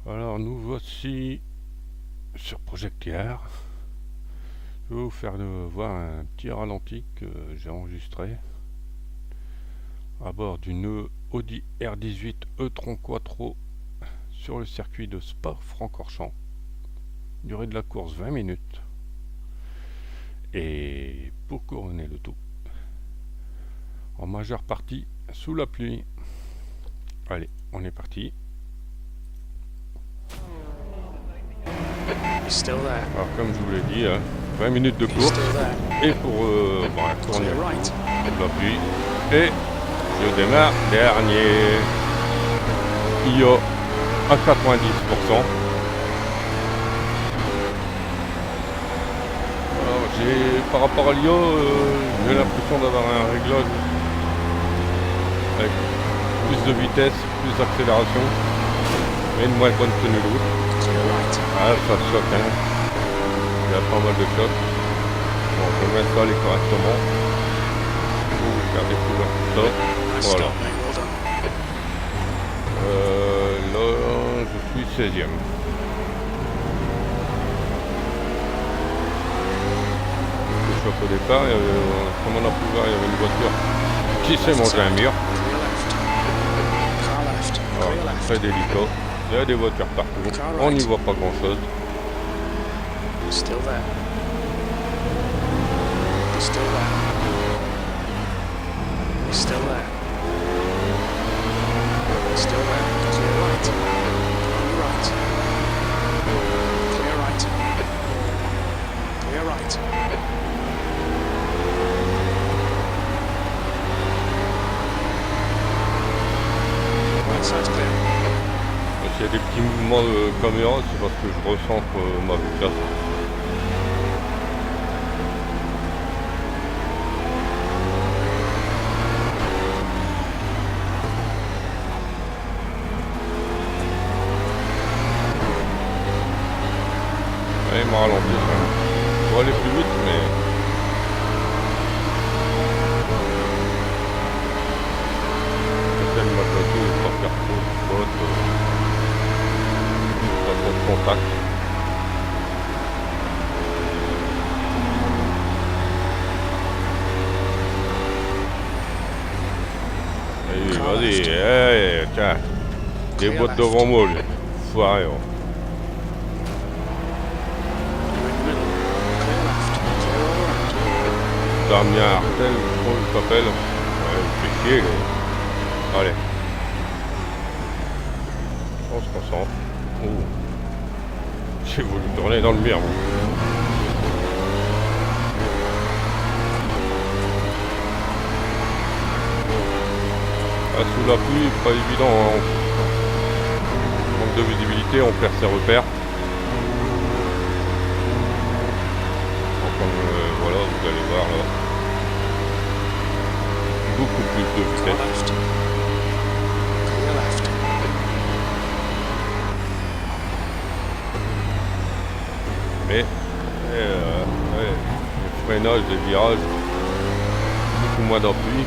Alors nous voici sur Projectière. Je vais vous faire voir un petit ralenti que j'ai enregistré à bord d'une Audi R18 e-tron Quattro sur le circuit de Spa-Francorchamps. Durée de la course 20 minutes. Et pour couronner le tout, en majeure partie sous la pluie. Allez, on est parti. Alors comme je vous l'ai dit, 20 minutes de course et pour tourner sous la pluie. Et je démarre dernier. IO à 90%. Alors par rapport à l'IO, j'ai l'impression d'avoir un réglage avec plus de vitesse, plus d'accélération, mais une moins bonne tenue de route. Ah, ça choque, hein. Il y a pas mal de chocs. Bon, je vais m'installer correctement pour vous faire découvrir tout ça. Voilà. Là, je suis 16e. Le choc au départ, comme on a pu voir, il y avait une voiture qui s'est mangé un mur. Alors, très délicat. Il y a des voitures partout. On n'y voit pas grand chose. S'il y a des petits mouvements de caméra, c'est parce que je ressens ma vitesse. Allez, il m'a ralenti. Je vais aller plus vite, mais... j'essaie de m'attaquer, de ne pas faire trop de fautes. Pas trop de contact. Allez, vas-y, hey, tiens. Des boîtes devant moi, lui. Foiré, oh. Damien Artel, je crois qu'il s'appelle. Ouais, il fait chier, lui. Allez. On se concentre. Ouh. J'ai voulu tourner dans le mur. Ah, sous la pluie, pas évident. Hein. Manque de visibilité, on perd ses repères. Donc, voilà, vous allez voir là. Beaucoup plus de vitesse. Mais le freinage, les virages, beaucoup moins d'appui.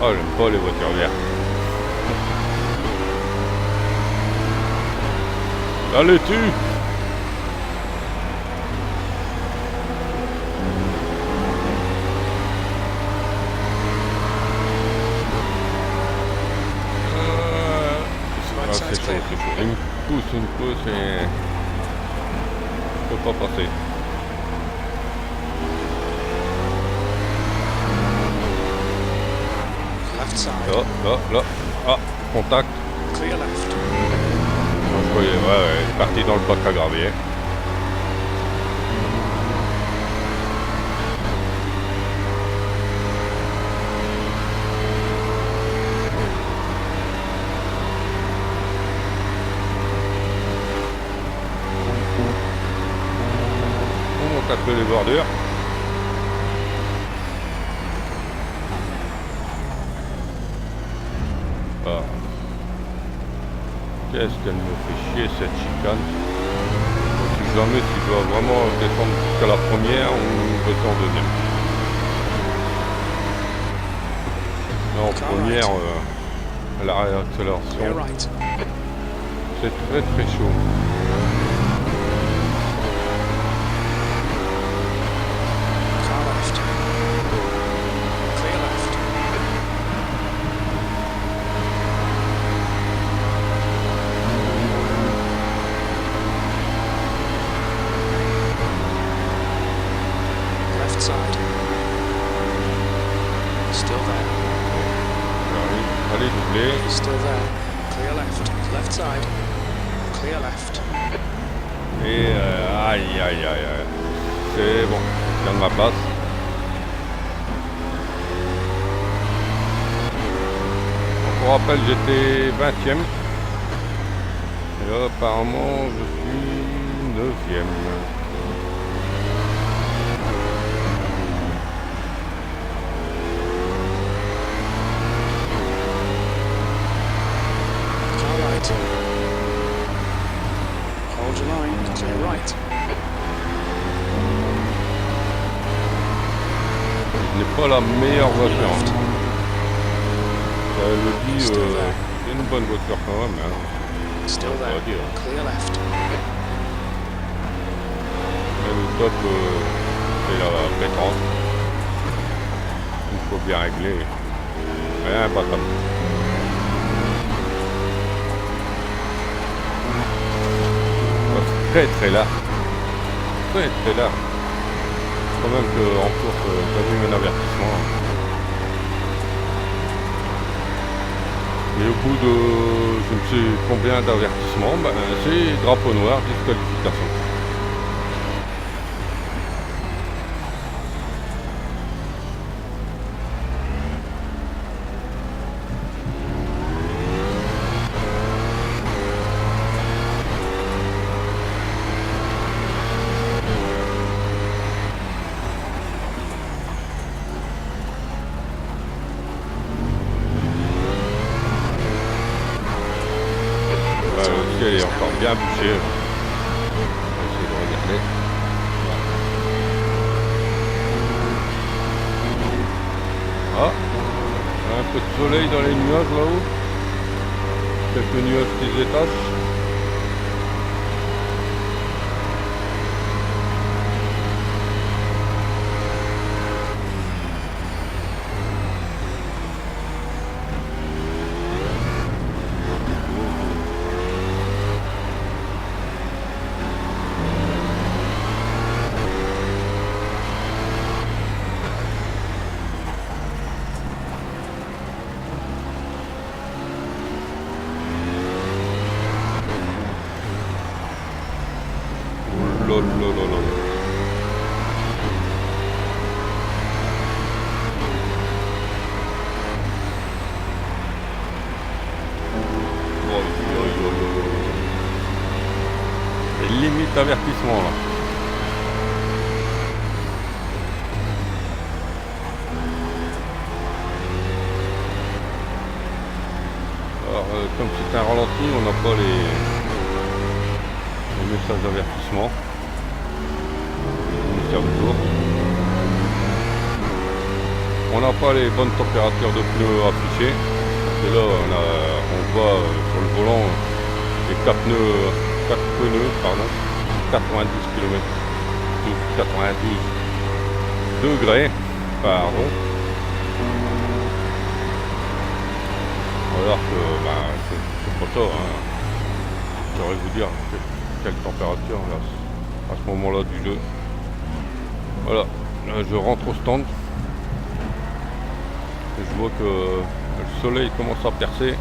Ah, j'aime pas les voitures vertes. Allez, tu! C'est chaud. Il me pousse et je peux pas passer. Là. Ah, contact. Je voyais, ouais, parti dans le bac à gravier. On monte un peu les bordures. Qu'est-ce qu'elle me fait chier cette chicane. Je sais jamais si je dois vraiment descendre jusqu'à la première ou rester en deuxième. Là en première, à la réaccélération, c'est très très chaud. Allez, doubler. Et aïe aïe aïe aïe. C'est bon, je garde ma place. Donc, pour rappel, j'étais 20e. Et là, apparemment, je suis 9e. Hold your line, clear right. Je n'ai pas la meilleure voiture. Hein. Le dit, c'est une bonne voiture quand même. Hein. Still there. Clear left. Mais le top, c'est la pétante. Il faut bien régler. Rien pas comme. Très très là. Très très là. Quand même qu'en course, j'avais eu un avertissement. Et au bout de je ne sais combien d'avertissements, ben, c'est drapeau noir, disqualification. Elle est encore bien bouchée. On va essayer de regarder. Ah, un peu de soleil dans les nuages là-haut. Quelques nuages qui se détachent. Limite avertissement là. Alors comme c'est un ralenti, on n'a pas les messages d'avertissement. On n'a pas les bonnes températures de pneus affichées. Et là on voit sur le volant les 4 pneus, pardon, 90 km, 92 degrés, pardon. Alors que c'est pas ça, hein. Je saurais vous dire quelle température là, à ce moment-là du jeu. Voilà, là, je rentre au stand. Et je vois que le soleil commence à percer.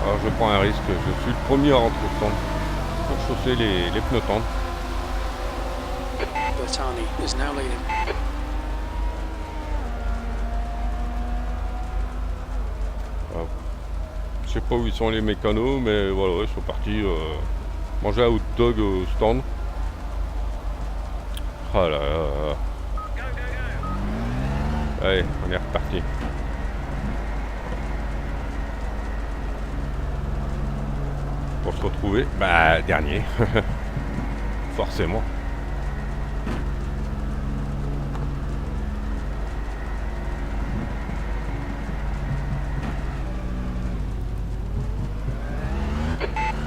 Alors je prends un risque, je suis le premier à rentrer au stand pour chausser les pneus tendres. Bertani is now leading. Je sais pas où ils sont les mécanos, mais voilà, ils sont partis manger un hot dog au stand. Ah là là. Allez, on est reparti. pour se retrouver. Bah, dernier. Forcément.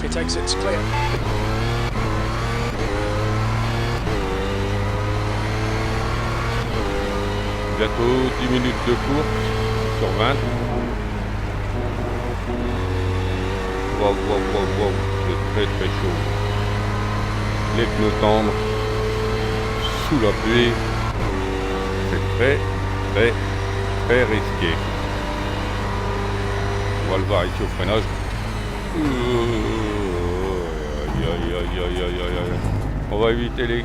Pit exit's clear. Bientôt 10 minutes de course sur 20. Wow, c'est très chaud. Les pneus tendres sous la pluie, c'est très risqué. On va le voir ici au freinage. Aïe. On va éviter les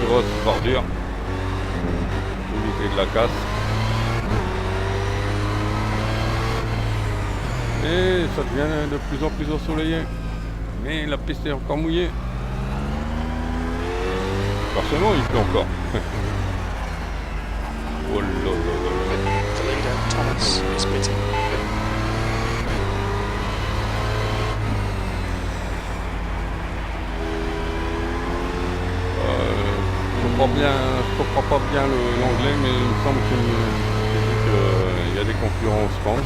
grosses bordures, éviter de la casse. Et ça devient de plus en plus ensoleillé. Mais la piste est encore mouillée. Forcément, il pleut encore. Oh là là là. The leader, Thomas, is pitting. Je comprends pas bien l'anglais, mais il me semble qu'il y a des concurrents au stand.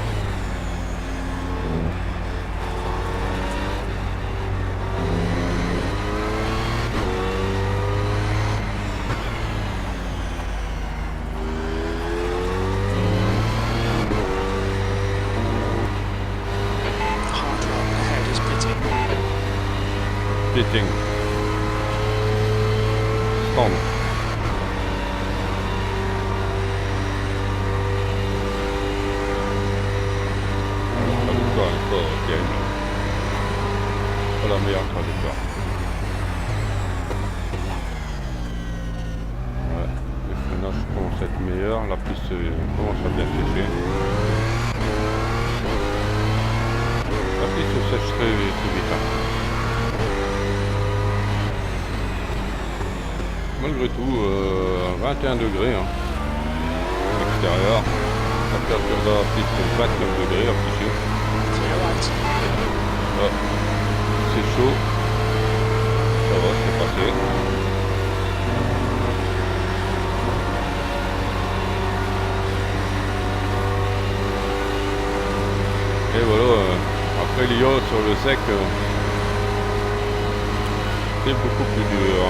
Hardrock ahead is pitting. Pitting. Stand. Pas la meilleure trajectoire. Ouais, le freinage commence à être meilleur, la piste commence à bien sécher. La piste se sèche très vite. Malgré tout, 21 degrés extérieur. La température de la piste est 29 degrés affichée. Clear right. Ah, c'est chaud. Ça va, c'est passé. Et voilà, après l'IO sur le sec, c'est beaucoup plus dur.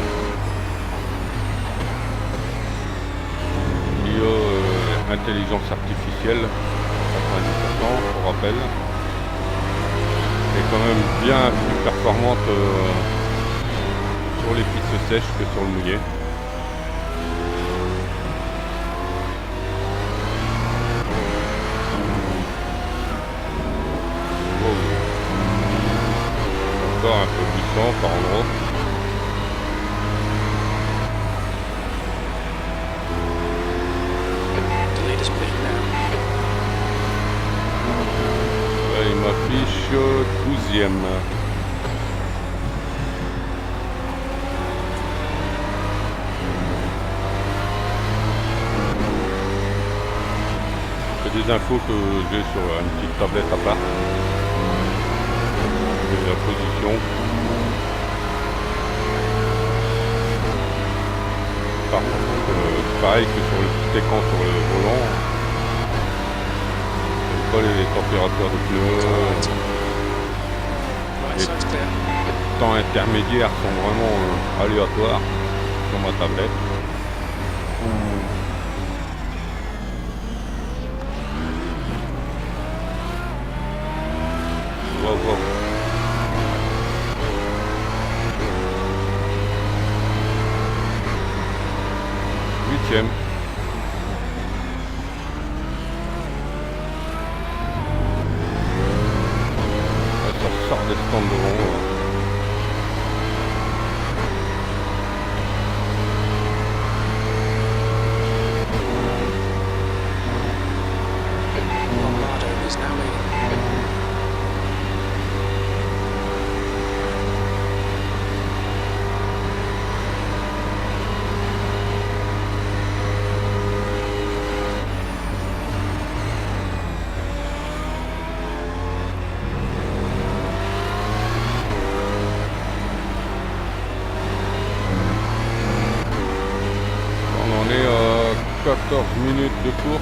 L'IO intelligence artificielle, 90% pour rappel, est quand même bien plus performante sur les pistes sèches que sur le mouillé. Encore un peu glissant par endroit. The leader's pitting now. Là, il m'affiche 12e. C'est des infos que j'ai sur une petite tablette à part. La position. Par contre, pareil que sur le petit écran sur le volant, pas les températures de pneus, Right les side's clear. temps intermédiaires sont vraiment aléatoires sur ma tablette. Wow. 8e. Ça sort des stands devant. Lombardo is now leading. 14 minutes de course.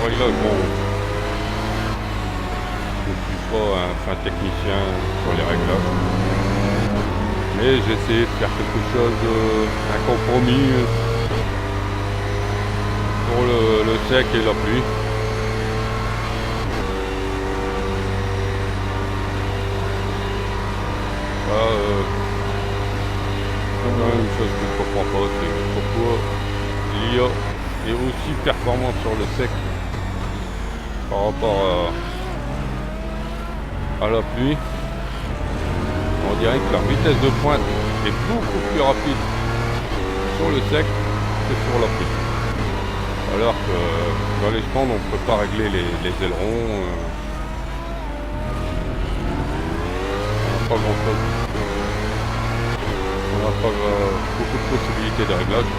Réglage, bon, je ne suis pas un fin technicien sur les réglages, mais j'ai essayé de faire quelque chose, un compromis pour le sec et la pluie. Une chose que je ne comprends pas, c'est pourquoi l'IA est aussi performante sur le sec par rapport à la pluie. On dirait que leur vitesse de pointe est beaucoup plus rapide sur le sec que sur la pluie. Alors que dans les stands, on ne peut pas régler les ailerons. On n'a pas grand chose. On n'a pas beaucoup de possibilités de réglage.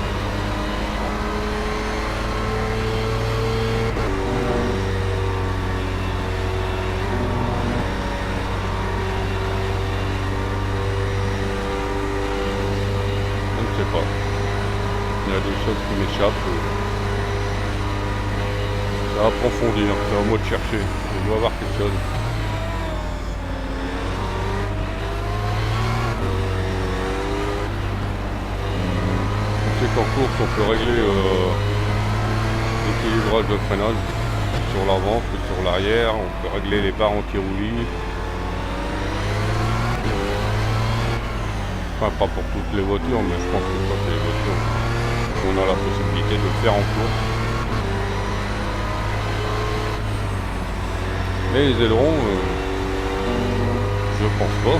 Pas. Il y a des choses qui m'échappent. Ça va approfondir, c'est à moi de chercher. Je dois avoir quelque chose. On sait qu'en course on peut régler l'équilibrage de freinage sur l'avant que sur l'arrière. On peut régler les barres anti-roulis. Enfin, pas pour toutes les voitures, mais je pense que pour les voitures, on a la possibilité de le faire en course. Mais les ailerons, je pense pas.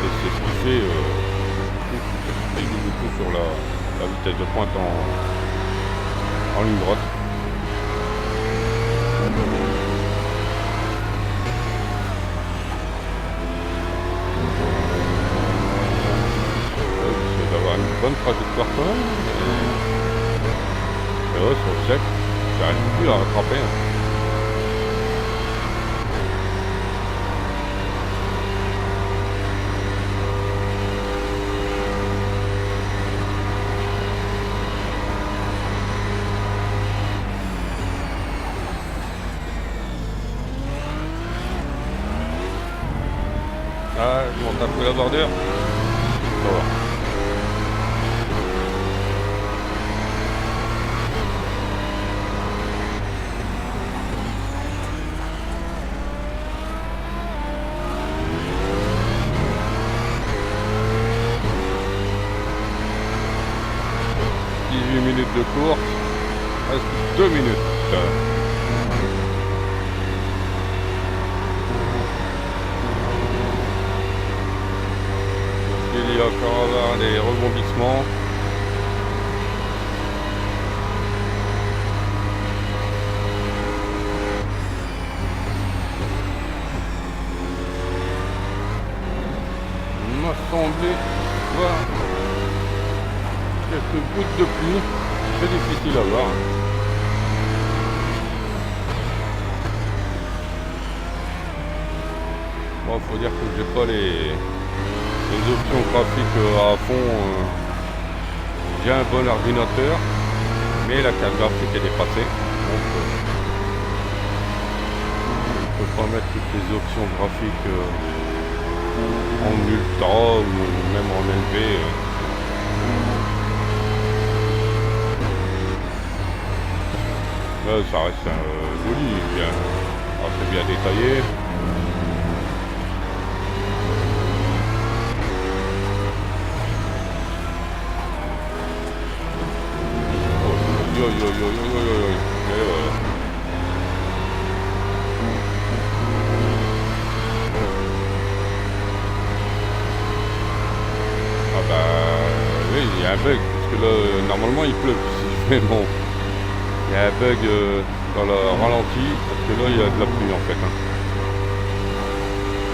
Et c'est ce qui fait du coup sur la vitesse de pointe en ligne droite. Une bonne trajectoire quand même. Et ouais, sur le sec, j'arrive plus à rattraper. Ah, je m'en tape la bordure. Ça va. Minutes de course, reste 2 minutes. Il y a encore des rebondissements. Il m'a semblé voir quelques gouttes de pluie. Très difficile à voir. Bon, faut dire que j'ai pas les options graphiques à fond. J'ai un bon ordinateur, mais la carte graphique est dépassée. Donc on peut pas mettre toutes les options graphiques en ultra ou même en élevé. Là, ça reste joli, bien, assez bien détaillé. Ah bah, un bug, parce que là, normalement il pleut. Mais bon, il y a un bug dans le ralenti, parce que là, il y a de la pluie en fait. Hein.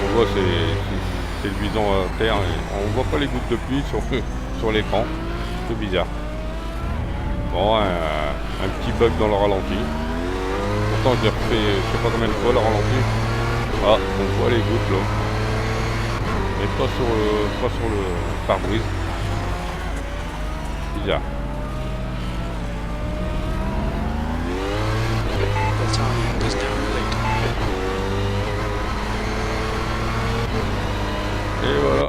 On voit, c'est le bison à terre, et on voit pas les gouttes de pluie sur l'écran. C'est bizarre. Bon, un petit bug dans le ralenti. Pourtant, je l'ai refait, je sais pas combien de fois le ralenti. Ah, on voit les gouttes là. Mais pas sur le pare-brise. Bizarre. Britannia is now in the lead. Et voilà.